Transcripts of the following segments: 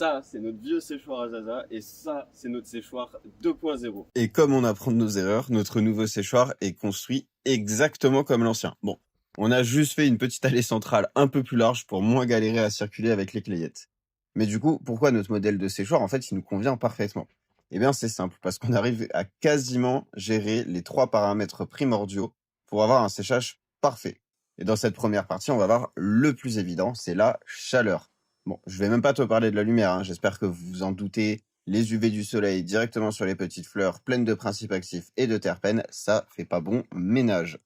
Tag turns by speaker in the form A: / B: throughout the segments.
A: ça, c'est notre vieux séchoir à Zaza et ça, c'est notre séchoir 2.0.
B: Et comme on apprend de nos erreurs, notre nouveau séchoir est construit exactement comme l'ancien. Bon, on a juste fait une petite allée centrale un peu plus large pour moins galérer à circuler avec les clayettes. Mais du coup, pourquoi notre modèle de séchoir, en fait, il nous convient parfaitement? Eh bien, c'est simple, parce qu'on arrive à quasiment gérer les 3 paramètres primordiaux pour avoir un séchage parfait. Et dans cette première partie, on va voir le plus évident, c'est la chaleur. Bon, je vais même pas te parler de la lumière, hein, j'espère que vous vous en doutez. Les UV du soleil directement sur les petites fleurs pleines de principes actifs et de terpènes, ça fait pas bon ménage.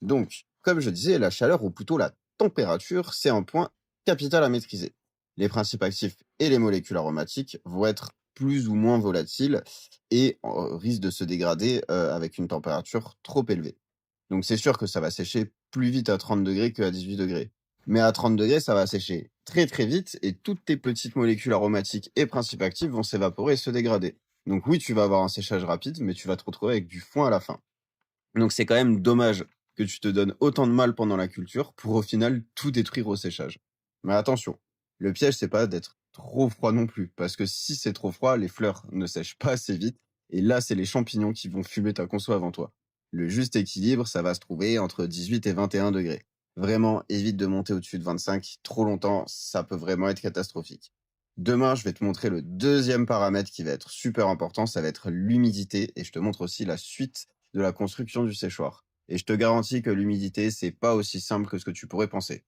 B: Donc, comme je disais, la chaleur ou plutôt la température, c'est un point capital à maîtriser. Les principes actifs et les molécules aromatiques vont être plus ou moins volatiles et risquent de se dégrader avec une température trop élevée. Donc c'est sûr que ça va sécher plus vite à 30 degrés qu'à 18 degrés. Mais à 30 degrés, ça va sécher très très vite et toutes tes petites molécules aromatiques et principes actifs vont s'évaporer et se dégrader. Donc oui, tu vas avoir un séchage rapide, mais tu vas te retrouver avec du foin à la fin. Donc c'est quand même dommage que tu te donnes autant de mal pendant la culture pour au final tout détruire au séchage. Mais attention, le piège c'est pas d'être trop froid non plus, parce que si c'est trop froid, les fleurs ne sèchent pas assez vite, et là c'est les champignons qui vont fumer ta conso avant toi. Le juste équilibre, ça va se trouver entre 18 et 21 degrés. Vraiment, évite de monter au-dessus de 25 trop longtemps, ça peut vraiment être catastrophique. Demain, je vais te montrer le deuxième paramètre qui va être super important, ça va être l'humidité, et je te montre aussi la suite de la construction du séchoir. Et je te garantis que l'humidité, c'est pas aussi simple que ce que tu pourrais penser.